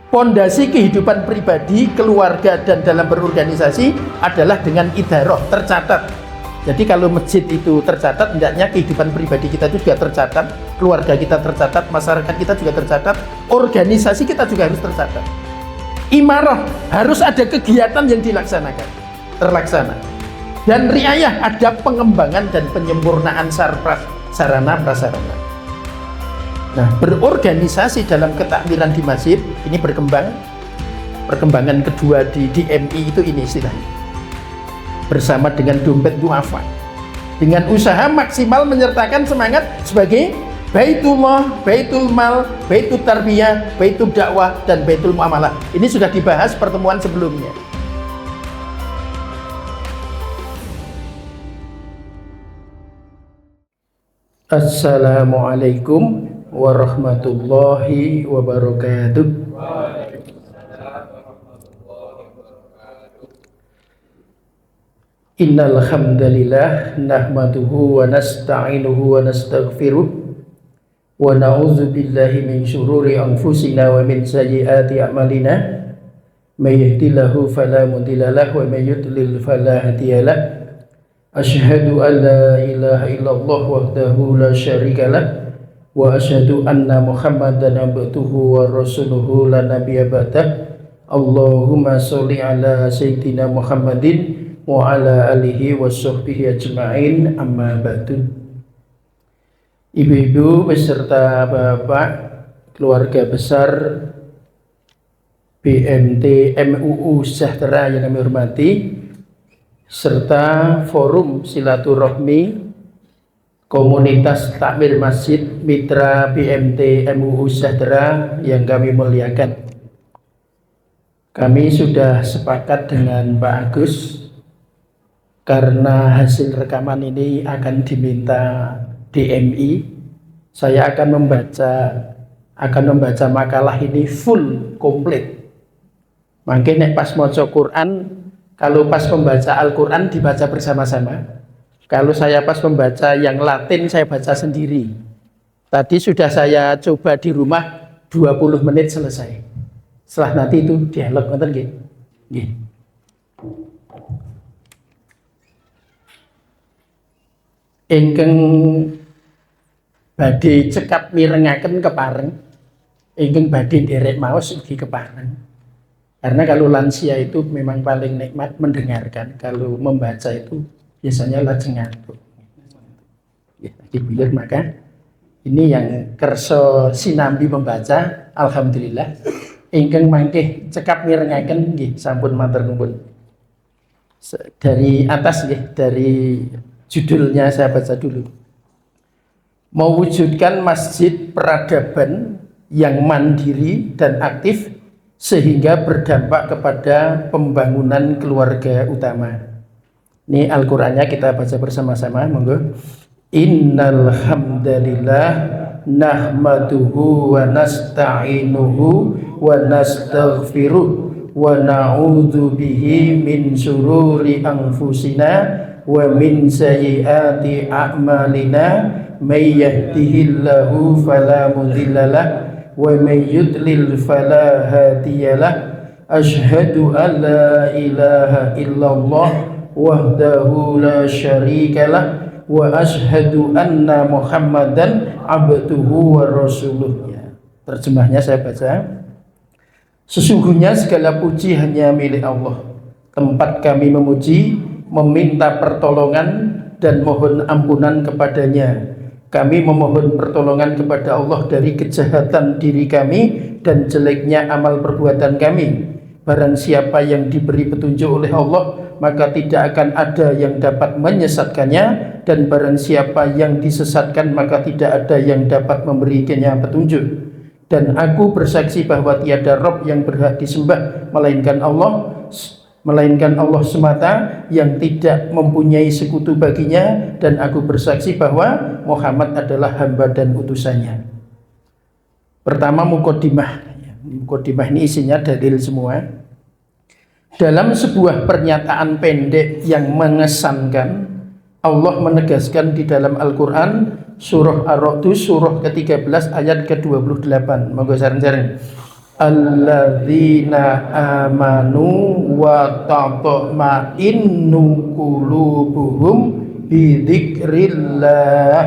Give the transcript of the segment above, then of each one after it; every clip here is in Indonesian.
Pondasi kehidupan pribadi, keluarga, dan dalam berorganisasi adalah dengan idaroh, tercatat. Jadi kalau masjid itu tercatat, hendaknya kehidupan pribadi kita itu juga tercatat, keluarga kita tercatat, masyarakat kita juga tercatat, organisasi kita juga harus tercatat. Imarah, harus ada kegiatan yang dilaksanakan, terlaksana. Dan riayah, ada pengembangan dan penyempurnaan sarana prasarana. Nah, berorganisasi dalam ketakmiran di masjid ini berkembang. Perkembangan kedua di DMI itu ini istilahnya, bersama dengan dompet duafa, dengan usaha maksimal menyertakan semangat sebagai Baitullah, Baitul Mal, Baitul Tarbiyah, Baitul Dakwah, dan Baitul Muamalah. Ini sudah dibahas pertemuan sebelumnya. Assalamualaikum warahmatullahi wabarakatuh. Innal hamdalillah nahmaduhu wa nasta'inuhu wa nastaghfiruh wa na'udzu billahi min syururi anfusina wa min sayyiati a'malina. May yahdihillahu fala mudhillalah wa may yudlil fala hadiyalah. Asyhadu an la ilaha illallah wahdahu la syarikalah wa asyhadu anna Muhammadan abduhu wa rasuluhu la nabiyya ba'dah. Allahumma sholli ala sayyidina Muhammadin wa ala alihi wa sahbihi ajma'in, amma ba'du. Ibu-ibu beserta bapak, keluarga besar BMT MUU Sejahtera yang kami hormati, serta forum silaturahmi komunitas takmir masjid mitra BMT MUU Sejahtera yang kami muliakan. Kami sudah sepakat dengan Pak Agus, karena hasil rekaman ini akan diminta DMI, saya akan membaca makalah ini full, komplit. Mungkin pas maca Quran, kalau pas membaca Al-Quran dibaca bersama-sama. Kalau saya pas membaca yang Latin, saya baca sendiri. Tadi sudah saya coba di rumah 20 menit selesai. Setelah nanti itu dialog, ngoten nggih. Nggih. Ingkang badhe cekap mirengaken kepareng, ingkang badhe nderek maos ugi kepareng. Karena kalau lansia itu memang paling nikmat mendengarkan, kalau membaca itu biasanya lajeng ngantuk. Ya, dibilir maka ini yang kerso sinambi membaca, alhamdulillah. Ingkang mangke cekap mirengaken nggih sampun matur nuwun. Dari atas nggih, dari judulnya saya baca dulu. Mewujudkan masjid peradaban yang mandiri dan aktif sehingga berdampak kepada pembangunan keluarga utama. Ini Al-Qur'annya kita baca bersama-sama, monggo. Innal hamdalillah nahmaduhu wa nasta'inuhu wa nastaghfiruh wa na'udzu bihi min syururi anfusina wa min sayyiati a'malina. May yahdihillahu fala mudhillalah wa may yudlil fala hadiyalah. Asyhadu an la ilaha illallah wahdahu la syarikalah wa asyhadu anna Muhammadan abduhu wa rasuluh. Terjemahnya saya baca. Sesungguhnya segala puji hanya milik Allah, tempat kami memuji, meminta pertolongan dan mohon ampunan kepadanya. Kami memohon pertolongan kepada Allah dari kejahatan diri kami dan jeleknya amal perbuatan kami. Barang siapa yang diberi petunjuk oleh Allah, maka tidak akan ada yang dapat menyesatkannya, dan barang siapa yang disesatkan, maka tidak ada yang dapat memberikannya petunjuk. Dan aku bersaksi bahwa tiada Rabb yang berhak disembah melainkan Allah semata yang tidak mempunyai sekutu baginya, dan aku bersaksi bahwa Muhammad adalah hamba dan utusannya. Pertama, muqaddimah. Muqaddimah ini isinya dalil semua. Dalam sebuah pernyataan pendek yang mengesankan, Allah menegaskan di dalam Al-Quran surah Ar-Ra'd surah ke-13 ayat ke-28. Monggo sareng-sareng. alladzina amanu wa tatma'innu qulubuhum bidzikrillah,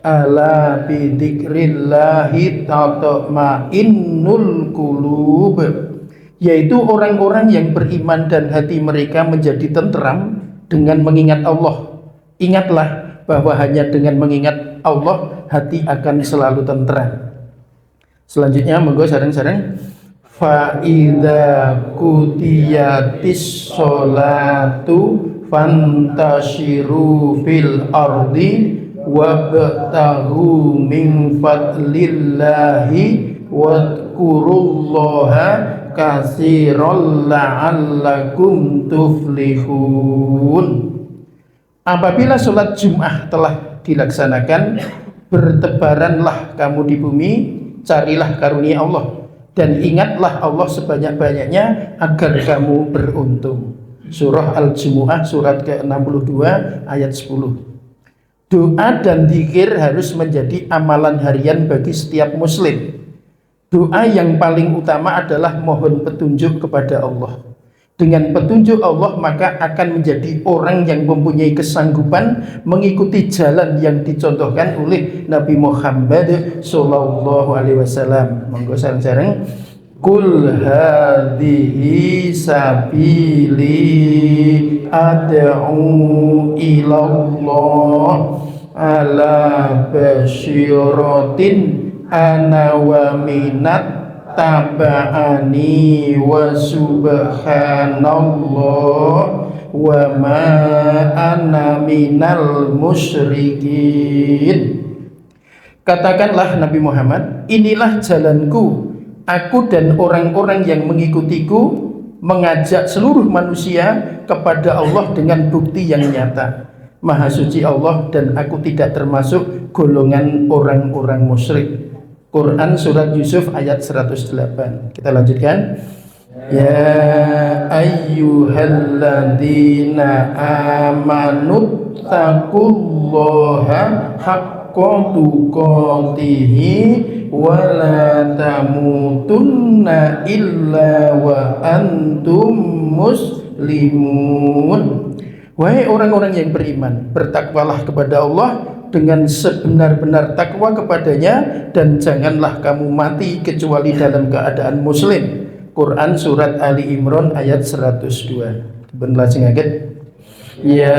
ala bidzikrillahi tatma'innul qulub, yaitu orang-orang yang beriman dan hati mereka menjadi tentram dengan mengingat Allah. Ingatlah bahwa hanya dengan mengingat Allah hati akan selalu tentram. Selanjutnya monggo sareng-sareng. Fa idza qutiyatis sholatu fantashiru fil ardi wabtaghu min fadlillahi wadhkurullaha katsiran la'allakum tuflihun. Apabila sholat Jum'ah telah dilaksanakan, bertebaranlah kamu di bumi, carilah karunia Allah, dan ingatlah Allah sebanyak-banyaknya agar kamu beruntung. Surah Al-Jumu'ah surat ke-62 ayat 10. Doa dan zikir harus menjadi amalan harian bagi setiap muslim. Doa yang paling utama adalah mohon petunjuk kepada Allah. Dengan petunjuk Allah maka akan menjadi orang yang mempunyai kesanggupan mengikuti jalan yang dicontohkan oleh Nabi Muhammad sallallahu alaihi wasallam. Monggo sareng-sareng. Qul hadhihi sabili ad'u ilallah ala basyiratin ana wa minat taba'ani wa subhanallah wa ma ana minal musyrikin. Katakanlah Nabi Muhammad, inilah jalanku, aku dan orang-orang yang mengikutiku mengajak seluruh manusia kepada Allah dengan bukti yang nyata. Maha suci Allah dan aku tidak termasuk golongan orang-orang musyrik. Quran surat Yusuf ayat 108. Kita lanjutkan. Ya ayyuhalladzina amanu taqullaha haqqa tuqatih wa la tamutunna illa wa antum muslimun. Wahai orang-orang yang beriman, bertakwalah kepada Allah dengan sebenar-benar takwa kepadanya, dan janganlah kamu mati kecuali dalam keadaan muslim. Quran surat Ali Imran ayat 102. Ben lajeng aged. Ya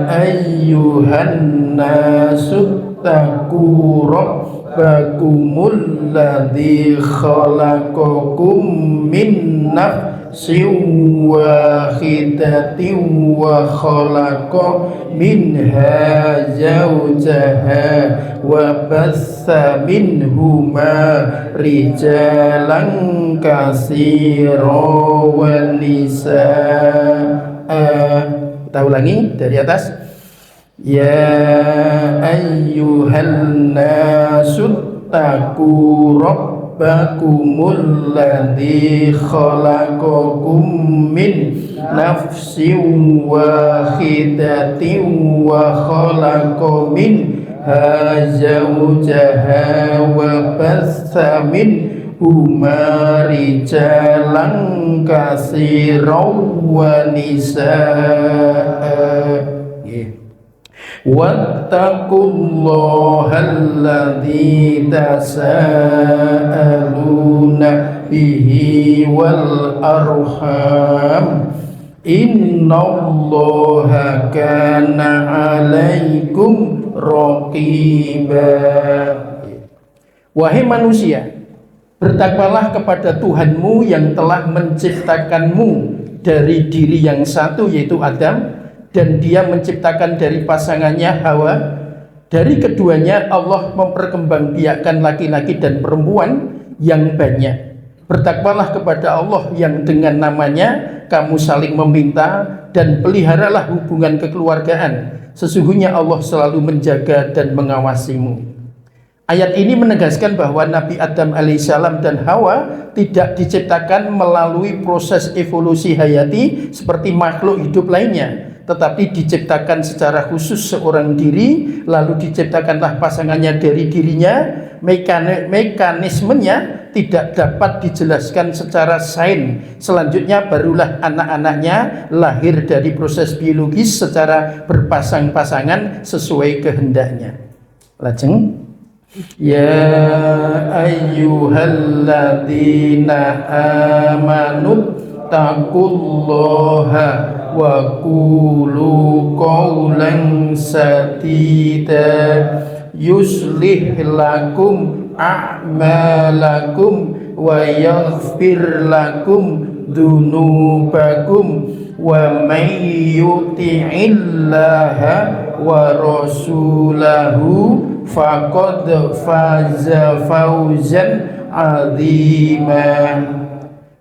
ayyuhan nasu taqu rabbakumul ladzi khalaqakum min nafsin wahidatin wa khalaqa minha zawjaha wa bassa minhuma rijalan katsiran wa nisaa. Kita ulangi dari atas. Ya ayyuhan nasu taqu rabbakumul ladzi khalaqakum min nafsin wahidatin wa khalaqa minha zawjaha wa bassa minhuma rijalan katsiran wa nisaa. Wattaqullaha alladzi tasaaluna bihi wal arham innallaha kana 'alaikum raqiba. Wahai manusia, bertakwalah kepada Tuhanmu yang telah menciptakanmu dari diri yang satu yaitu Adam, dan dia menciptakan dari pasangannya Hawa. Dari keduanya Allah memperkembangbiakkan laki-laki dan perempuan yang banyak. Bertakwalah kepada Allah yang dengan namanya kamu saling meminta, dan peliharalah hubungan kekeluargaan. Sesungguhnya Allah selalu menjaga dan mengawasimu. Ayat ini menegaskan bahwa Nabi Adam alaihissalam dan Hawa tidak diciptakan melalui proses evolusi hayati seperti makhluk hidup lainnya, tetapi diciptakan secara khusus seorang diri, lalu diciptakanlah pasangannya dari dirinya. Mekanismenya tidak dapat dijelaskan secara sains. Selanjutnya barulah anak-anaknya lahir dari proses biologis secara berpasang-pasangan sesuai kehendaknya. Lajeng, ya ayyuhalladzina amanu taqullaha wa qulu qawlan sadida yuslih lakum a'malakum wa yaghfir lakum dunubakum wa may yuti'illaha wa rasulahu faqad faza fawzan azima.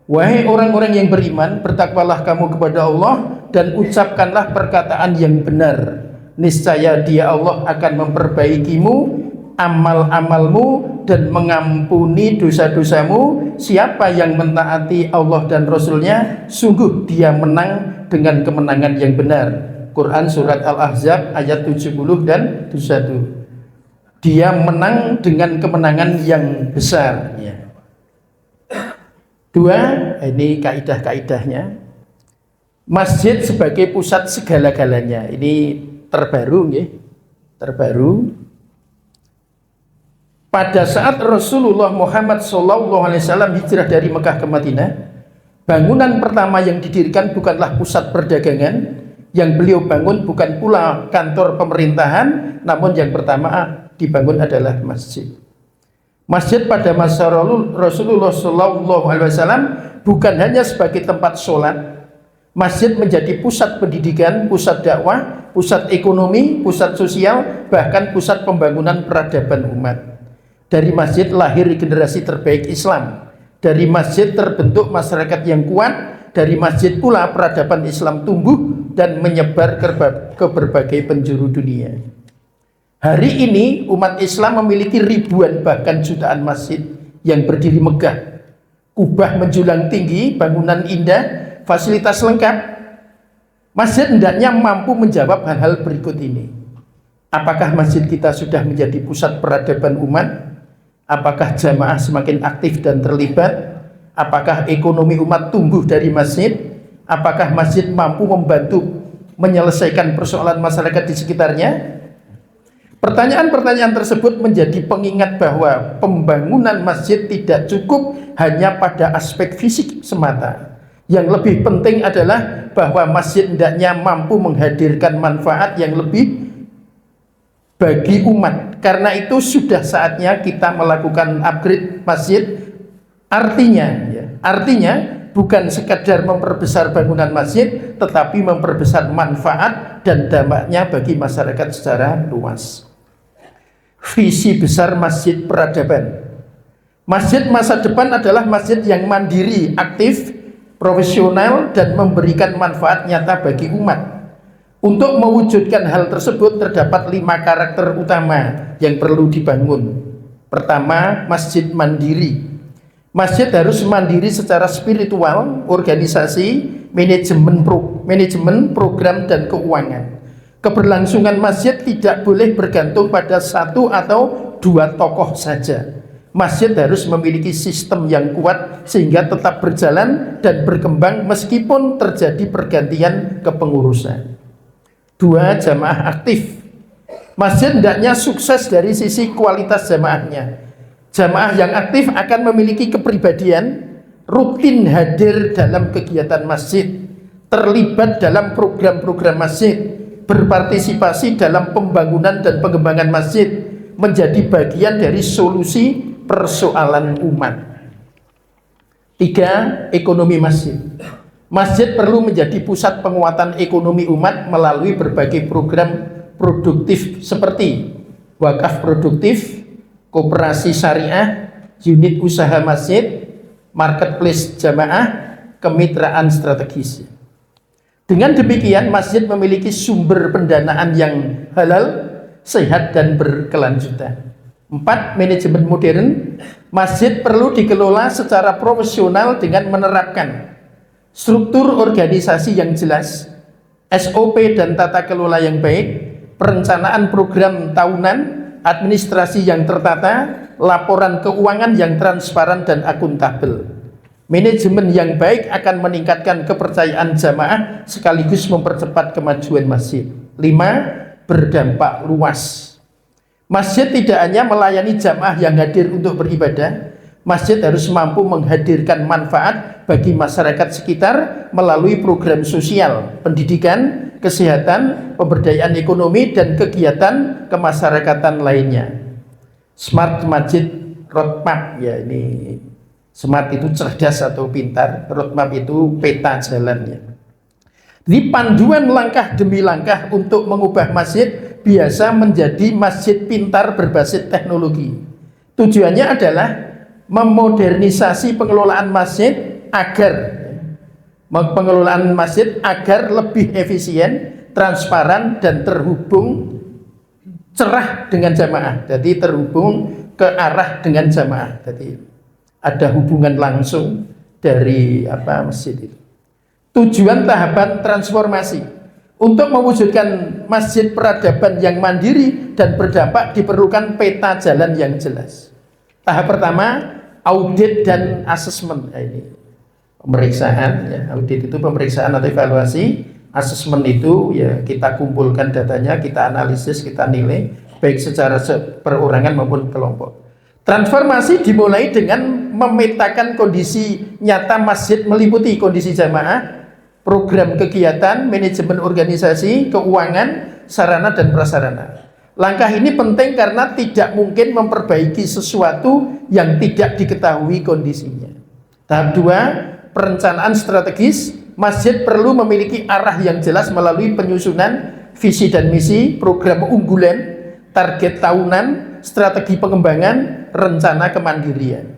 Wahai orang-orang yang beriman, bertakwalah kamu kepada Allah dan ucapkanlah perkataan yang benar. Niscaya Dia Allah akan memperbaikimu amal-amalmu dan mengampuni dosa-dosamu. Siapa yang mentaati Allah dan Rasulnya, sungguh dia menang dengan kemenangan yang benar. Quran Surat Al-Ahzab ayat 70 dan 71. Dia menang dengan kemenangan yang besar ya. Dua, ini kaidah-kaidahnya. Masjid sebagai pusat segala-galanya. Ini terbaru ya. Terbaru. Pada saat Rasulullah Muhammad SAW hijrah dari Mekah ke Madinah, bangunan pertama yang didirikan bukanlah pusat perdagangan. Yang beliau bangun bukan pula kantor pemerintahan, namun yang pertama dibangun adalah masjid. Masjid pada masa Rasulullah SAW bukan hanya sebagai tempat sholat. Masjid menjadi pusat pendidikan, pusat dakwah, pusat ekonomi, pusat sosial, bahkan pusat pembangunan peradaban umat. Dari masjid lahir generasi terbaik Islam. Dari masjid terbentuk masyarakat yang kuat. Dari masjid pula peradaban Islam tumbuh dan menyebar ke berbagai penjuru dunia. Hari ini umat Islam memiliki ribuan bahkan jutaan masjid yang berdiri megah, kubah menjulang tinggi, bangunan indah, fasilitas lengkap. Masjid hendaknya mampu menjawab hal-hal berikut ini. Apakah masjid kita sudah menjadi pusat peradaban umat? Apakah jamaah semakin aktif dan terlibat? Apakah ekonomi umat tumbuh dari masjid? Apakah masjid mampu membantu menyelesaikan persoalan masyarakat di sekitarnya? Pertanyaan-pertanyaan tersebut menjadi pengingat bahwa pembangunan masjid tidak cukup hanya pada aspek fisik semata. Yang lebih penting adalah bahwa masjid hendaknya mampu menghadirkan manfaat yang lebih bagi umat. Karena itu sudah saatnya kita melakukan upgrade masjid. Artinya bukan sekadar memperbesar bangunan masjid, tetapi memperbesar manfaat dan dampaknya bagi masyarakat secara luas. Visi besar masjid peradaban. Masjid masa depan adalah masjid yang mandiri, aktif, profesional, dan memberikan manfaat nyata bagi umat. Untuk mewujudkan hal tersebut terdapat 5 karakter utama yang perlu dibangun. Pertama, masjid mandiri. Masjid harus mandiri secara spiritual, organisasi, manajemen program, dan keuangan. Keberlangsungan masjid tidak boleh bergantung pada 1 atau 2 tokoh saja. Masjid harus memiliki sistem yang kuat sehingga tetap berjalan dan berkembang meskipun terjadi pergantian kepengurusan. 2, jamaah aktif. Masjid hendaknya sukses dari sisi kualitas jamaahnya. Jamaah yang aktif akan memiliki kepribadian, rutin hadir dalam kegiatan masjid, terlibat dalam program-program masjid, berpartisipasi dalam pembangunan dan pengembangan masjid, menjadi bagian dari solusi persoalan umat. 3, ekonomi masjid. Masjid perlu menjadi pusat penguatan ekonomi umat melalui berbagai program produktif seperti wakaf produktif, koperasi syariah, unit usaha masjid, marketplace jamaah, kemitraan strategis. Dengan demikian masjid memiliki sumber pendanaan yang halal, sehat, dan berkelanjutan. 4, manajemen modern. Masjid perlu dikelola secara profesional dengan menerapkan struktur organisasi yang jelas, SOP dan tata kelola yang baik, perencanaan program tahunan, administrasi yang tertata, laporan keuangan yang transparan dan akuntabel. Manajemen yang baik akan meningkatkan kepercayaan jamaah sekaligus mempercepat kemajuan masjid. 5. Berdampak luas. Masjid tidak hanya melayani jamaah yang hadir untuk beribadah, masjid harus mampu menghadirkan manfaat bagi masyarakat sekitar melalui program sosial, pendidikan, kesehatan, pemberdayaan ekonomi, dan kegiatan kemasyarakatan lainnya. Smart Masjid Roadmap, ya ini smart itu cerdas atau pintar, roadmap itu peta jalannya. Di panduan langkah demi langkah untuk mengubah masjid biasa menjadi masjid pintar berbasis teknologi. Tujuannya adalah memodernisasi pengelolaan masjid agar lebih efisien, transparan, dan terhubung cerah dengan jamaah. Jadi terhubung ke arah dengan jamaah. Jadi ada hubungan langsung dari masjid itu. Tujuan tahapan transformasi. Untuk mewujudkan masjid peradaban yang mandiri dan berdampak diperlukan peta jalan yang jelas. Tahap pertama, audit dan asesmen. Ini pemeriksaan, ya. Audit itu pemeriksaan atau evaluasi. Asesmen itu ya kita kumpulkan datanya, kita analisis, kita nilai baik secara perorangan maupun kelompok. Transformasi dimulai dengan memetakan kondisi nyata masjid meliputi kondisi jamaah, program kegiatan, manajemen organisasi, keuangan, sarana dan prasarana. Langkah ini penting karena tidak mungkin memperbaiki sesuatu yang tidak diketahui kondisinya. Tahap 2, perencanaan strategis. Masjid perlu memiliki arah yang jelas melalui penyusunan visi dan misi, program unggulan, target tahunan, strategi pengembangan, rencana kemandirian.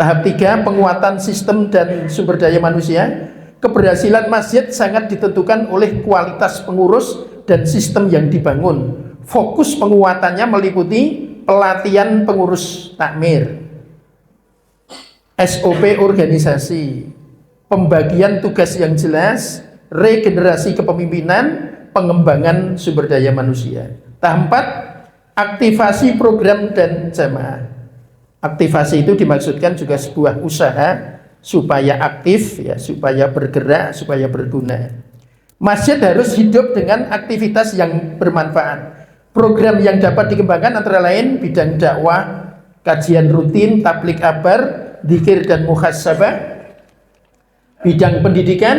Tahap 3, penguatan sistem dan sumber daya manusia. Keberhasilan masjid sangat ditentukan oleh kualitas pengurus dan sistem yang dibangun. Fokus penguatannya meliputi pelatihan pengurus takmir, SOP organisasi, pembagian tugas yang jelas, regenerasi kepemimpinan, pengembangan sumber daya manusia. Tahap 4, aktivasi program dan jamaah. Aktivasi itu dimaksudkan juga sebuah usaha supaya aktif, ya, supaya bergerak, supaya berguna. Masjid harus hidup dengan aktivitas yang bermanfaat. Program yang dapat dikembangkan antara lain bidang dakwah, kajian rutin, tablik akbar, dzikir dan muhasabah. Bidang pendidikan,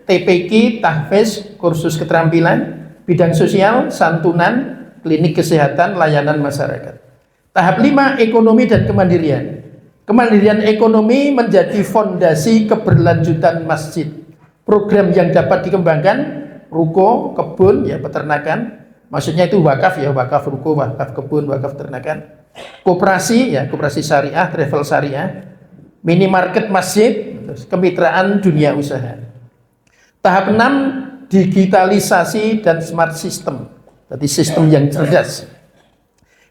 TPQ, tahfiz, kursus keterampilan. Bidang sosial, santunan, klinik kesehatan, layanan masyarakat. Tahap 5, ekonomi dan kemandirian. Kemandirian ekonomi menjadi fondasi keberlanjutan masjid. Program yang dapat dikembangkan, ruko, kebun, ya peternakan. Maksudnya itu wakaf, ya wakaf ruko, wakaf kebun, wakaf ternakan. Koperasi, ya koperasi syariah, travel syariah. Minimarket masjid, kemitraan dunia usaha. Tahap 6, digitalisasi dan smart system. Jadi sistem yang cerdas.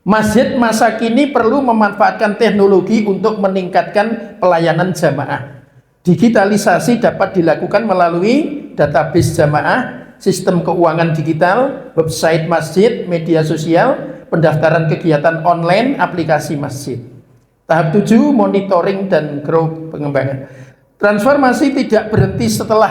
Masjid masa kini perlu memanfaatkan teknologi untuk meningkatkan pelayanan jamaah. Digitalisasi dapat dilakukan melalui database jamaah, sistem keuangan digital, website masjid, media sosial, pendaftaran kegiatan online, aplikasi masjid. Tahap 7, monitoring dan growth pengembangan. Transformasi tidak berhenti setelah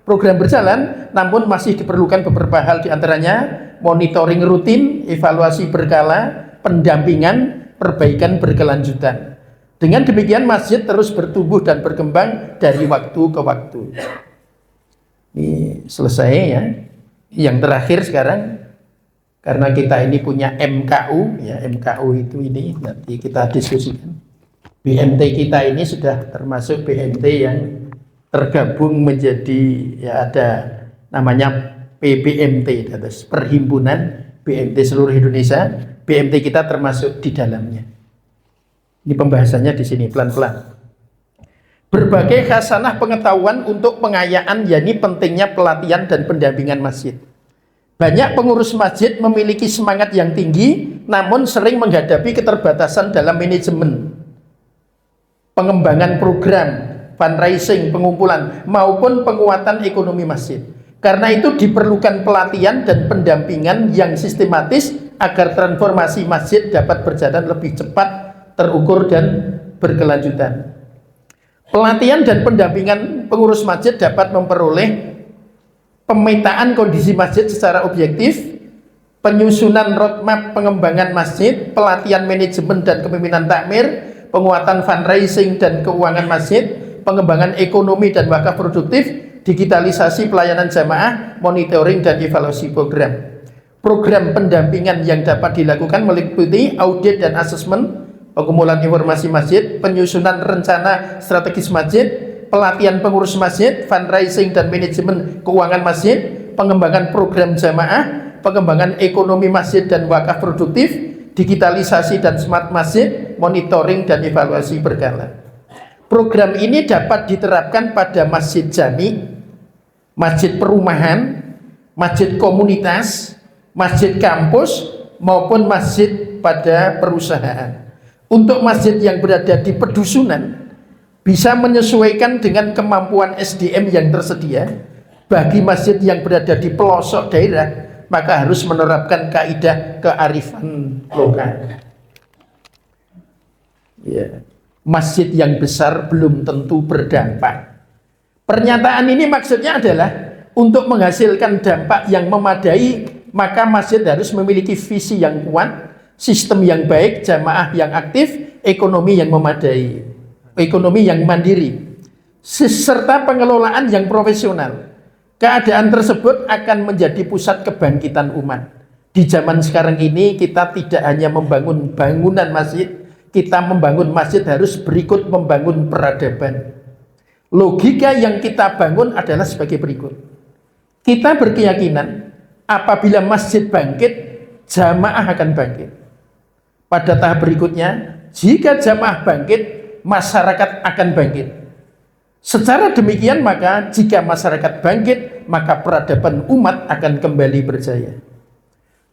program berjalan, namun masih diperlukan beberapa hal, diantaranya monitoring rutin, evaluasi berkala, pendampingan, perbaikan berkelanjutan. Dengan demikian masjid terus bertumbuh dan berkembang dari waktu ke waktu. Ini selesai ya. Yang terakhir sekarang, karena kita ini punya MKU, ya MKU itu ini nanti kita diskusikan. BMT kita ini sudah termasuk BMT yang tergabung menjadi, ya ada namanya PBMT, Perhimpunan BMT seluruh Indonesia. BMT kita termasuk di dalamnya. Ini pembahasannya di sini pelan-pelan. Berbagai khasanah pengetahuan untuk pengayaan, yakni pentingnya pelatihan dan pendampingan masjid. Banyak pengurus masjid memiliki semangat yang tinggi, namun sering menghadapi keterbatasan dalam manajemen, pengembangan program, fundraising, pengumpulan, maupun penguatan ekonomi masjid. Karena itu diperlukan pelatihan dan pendampingan yang sistematis agar transformasi masjid dapat berjalan lebih cepat, terukur, dan berkelanjutan. Pelatihan dan pendampingan pengurus masjid dapat memperoleh pemetaan kondisi masjid secara objektif, penyusunan roadmap pengembangan masjid, pelatihan manajemen dan kepemimpinan takmir, penguatan fundraising dan keuangan masjid, pengembangan ekonomi dan wakaf produktif, digitalisasi pelayanan jamaah, monitoring dan evaluasi program. Program pendampingan yang dapat dilakukan meliputi audit dan asesmen, pengumpulan informasi masjid, penyusunan rencana strategis masjid, pelatihan pengurus masjid, fundraising dan manajemen keuangan masjid, pengembangan program jamaah, pengembangan ekonomi masjid dan wakaf produktif, digitalisasi dan smart masjid, monitoring dan evaluasi berkala. Program ini dapat diterapkan pada masjid jami, masjid perumahan, masjid komunitas, masjid kampus, maupun masjid pada perusahaan. Untuk masjid yang berada di pedusunan, bisa menyesuaikan dengan kemampuan SDM yang tersedia. Bagi masjid yang berada di pelosok daerah, maka harus menerapkan kaidah kearifan lokal. Ya. Masjid yang besar belum tentu berdampak. Pernyataan ini maksudnya adalah untuk menghasilkan dampak yang memadai, maka masjid harus memiliki visi yang kuat, sistem yang baik, jamaah yang aktif, ekonomi yang memadai, ekonomi yang mandiri, serta pengelolaan yang profesional. Keadaan tersebut akan menjadi pusat kebangkitan umat. Di zaman sekarang ini kita tidak hanya membangun bangunan masjid, kita membangun masjid harus berikut membangun peradaban. Logika yang kita bangun adalah sebagai berikut. Kita berkeyakinan apabila masjid bangkit, jamaah akan bangkit. Pada tahap berikutnya, jika jamaah bangkit, masyarakat akan bangkit. Secara demikian maka jika masyarakat bangkit, maka peradaban umat akan kembali berjaya.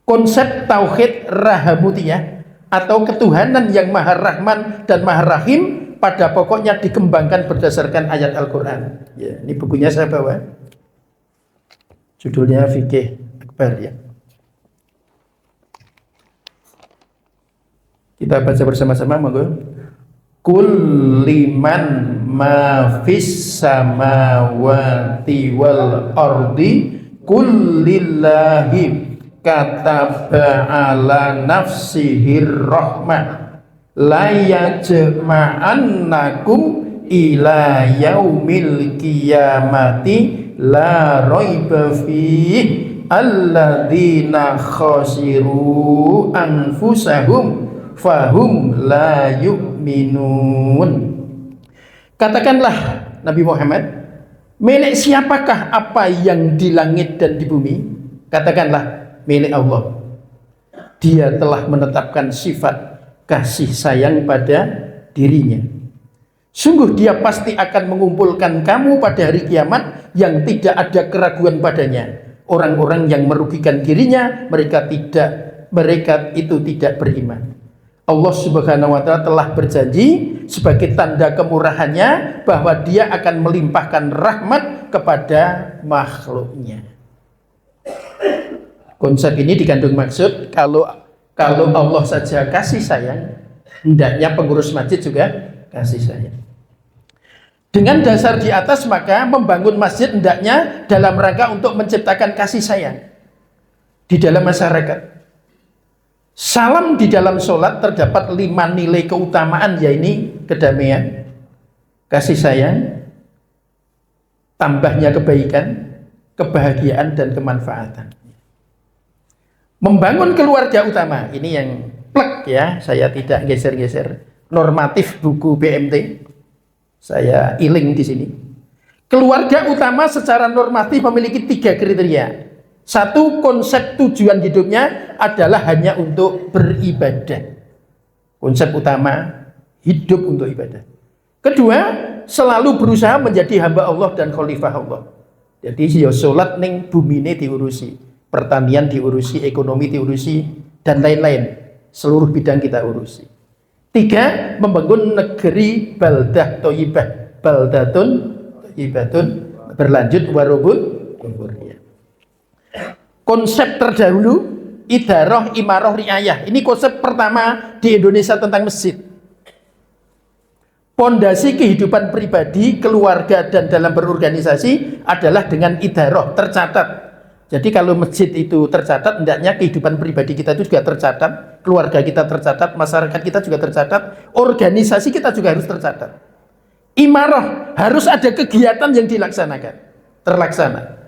Konsep Tauhid Rahamutiyah atau ketuhanan yang Maha Rahman dan Maha Rahim pada pokoknya dikembangkan berdasarkan ayat Al-Quran. Ya, ini bukunya saya bawa. Judulnya Fikih Akbar ya. Kita baca bersama-sama, monggo. Kulliman ma fis samawati wal ardi kullillahi kataba ala nafsihir rahmah la yajma'annakum ila yaumil qiyamati la raiba fih alladzina khasiru anfusahum fahum la yu'minun. Katakanlah Nabi Muhammad, milik siapakah apa yang di langit dan di bumi? Katakanlah milik Allah. Dia telah menetapkan sifat kasih sayang pada dirinya. Sungguh dia pasti akan mengumpulkan kamu pada hari kiamat yang tidak ada keraguan padanya. Orang-orang yang merugikan dirinya, mereka itu tidak beriman. Allah Subhanahu wa ta'ala telah berjanji sebagai tanda kemurahannya bahwa dia akan melimpahkan rahmat kepada makhluknya. Konsep ini dikandung maksud kalau Allah saja kasih sayang, hendaknya pengurus masjid juga kasih sayang. Dengan dasar di atas maka membangun masjid hendaknya dalam rangka untuk menciptakan kasih sayang di dalam masyarakat. Salam di dalam sholat terdapat 5 nilai keutamaan, yaitu kedamaian, kasih sayang, tambahnya kebaikan, kebahagiaan, dan kemanfaatan. Membangun keluarga utama, ini yang plek ya, saya tidak geser-geser. Normatif buku BMT, saya iling di sini. Keluarga utama secara normatif memiliki 3 kriteria. 1, konsep tujuan hidupnya adalah hanya untuk beribadah. Konsep utama, hidup untuk ibadah. 2, selalu berusaha menjadi hamba Allah dan khalifah Allah. Jadi ya sholat ning bumi ini diurusi, pertanian diurusi, ekonomi diurusi, dan lain-lain. Seluruh bidang kita urusi. 3, membangun negeri baldah thayyibah, baldatun thayyibatun, berlanjut warubun kubur. konsep terdahulu idaroh, imaroh, riayah. Ini konsep pertama di Indonesia tentang masjid. Pondasi kehidupan pribadi, keluarga, dan dalam berorganisasi adalah dengan idaroh, tercatat. Jadi kalau masjid itu tercatat, hendaknya kehidupan pribadi kita itu juga tercatat, keluarga kita tercatat, masyarakat kita juga tercatat, organisasi kita juga harus tercatat. Imaroh, harus ada kegiatan yang dilaksanakan, terlaksana.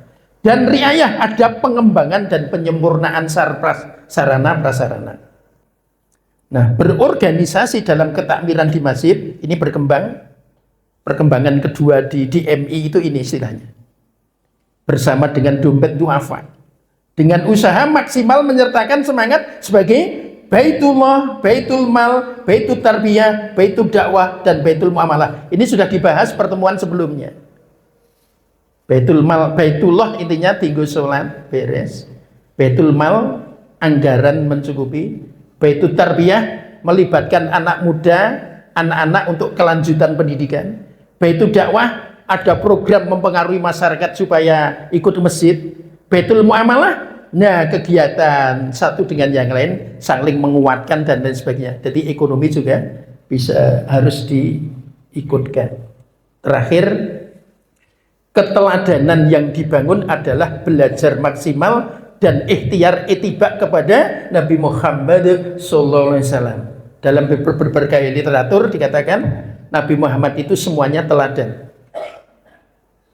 Dan riayah, ada pengembangan dan penyempurnaan sarana prasarana. Nah, berorganisasi dalam ketakmiran di masjid ini berkembang. Perkembangan kedua di DMI itu ini istilahnya. Bersama dengan dompet duafa. Dengan usaha maksimal menyertakan semangat sebagai Baitullah, Baitul Mal, Baitul Tarbiyah, Baitul Dakwah, dan Baitul Muamalah. Ini sudah dibahas pertemuan sebelumnya. Baitul Mal, Baitullah intinya tinggal sholat beres. Baitul Mal, anggaran mencukupi. Baitul Tarbiyah, melibatkan anak muda, anak-anak untuk kelanjutan pendidikan. Baitul Dakwah, ada program mempengaruhi masyarakat supaya ikut masjid. Baitul Muamalah, nah kegiatan satu dengan yang lain saling menguatkan dan lain sebagainya. Jadi ekonomi juga bisa harus diikutkan. Terakhir, keteladanan yang dibangun adalah belajar maksimal dan ikhtiar itibak kepada Nabi Muhammad SAW. Dalam berbagai literatur dikatakan Nabi Muhammad itu semuanya teladan.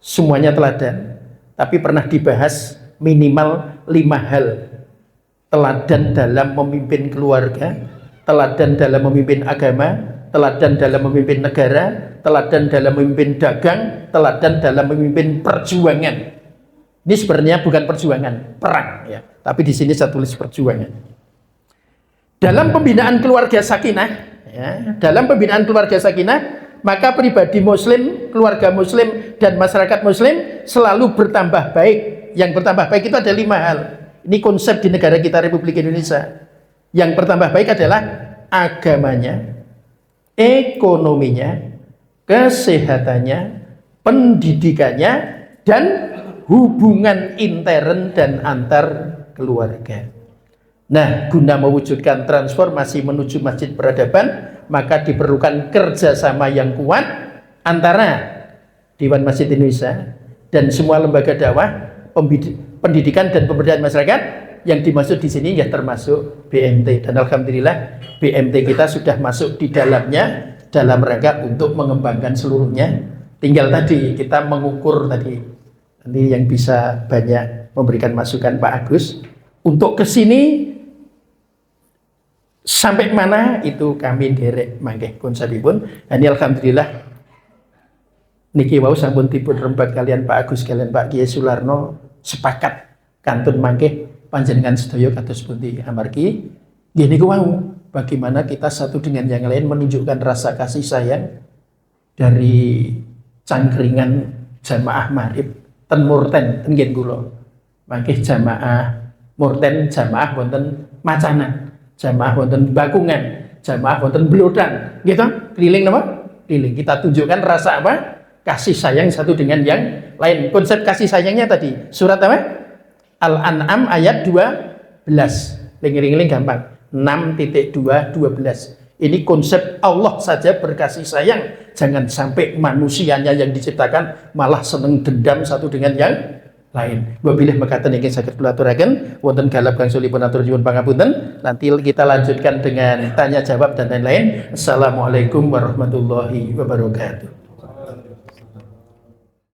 Semuanya teladan. Tapi pernah dibahas minimal 5 hal. Teladan dalam memimpin keluarga, teladan dalam memimpin agama, teladan dalam memimpin negara, teladan dalam memimpin dagang, teladan dalam memimpin perjuangan. Ini sebenarnya bukan perjuangan, perang ya. Tapi di sini saya tulis perjuangan. Dalam pembinaan keluarga sakinah, ya, dalam pembinaan keluarga sakinah, maka pribadi muslim, keluarga muslim, dan masyarakat muslim selalu bertambah baik. Yang bertambah baik itu ada 5 hal. Ini konsep di negara kita Republik Indonesia. Yang bertambah baik adalah agamanya, ekonominya, kesehatannya, pendidikannya, dan hubungan intern dan antar keluarga. Nah, guna mewujudkan transformasi menuju masjid peradaban, maka diperlukan kerjasama yang kuat antara Dewan Masjid Indonesia dan semua lembaga dakwah, pendidikan dan pemberdayaan masyarakat. Yang dimaksud di sini ya termasuk BMT, dan alhamdulillah BMT kita sudah masuk di dalamnya dalam rangka untuk mengembangkan seluruhnya. Tinggal tadi kita mengukur tadi. Nanti yang bisa banyak memberikan masukan Pak Agus untuk ke sini sampai mana itu kami derek mangke pun sadipun. Dan alhamdulillah niki wau sampun dipun rembak kalian Pak Agus kalian Pak Kiai Sularno sepakat kantun mangke panjenengan sedaya kados pundi amargi nggih niku wau bagaimana kita satu dengan yang lain menunjukkan rasa kasih sayang dari cangkringan jamaah Maghrib ten murten ten nggih kula. Mangke jamaah murten, jamaah wonten Macanan, jamaah wonten Bakungan, jamaah wonten Blodan, gitu. Keliling napa? Keliling. Kita tunjukkan rasa apa? Kasih sayang satu dengan yang lain. Konsep kasih sayangnya tadi surat apa? Al-An'am ayat 12. Ling-ling gampang. 6.2.12. Ini konsep Allah saja berkasih sayang. Jangan sampai manusianya yang diciptakan malah seneng dendam satu dengan yang lain. Wabillahi mekaten ingin saged kula aturaken wonten galap kang sulipun atur nyuwun pangapunten. Nanti kita lanjutkan dengan tanya jawab dan lain-lain. Assalamualaikum warahmatullahi wabarakatuh.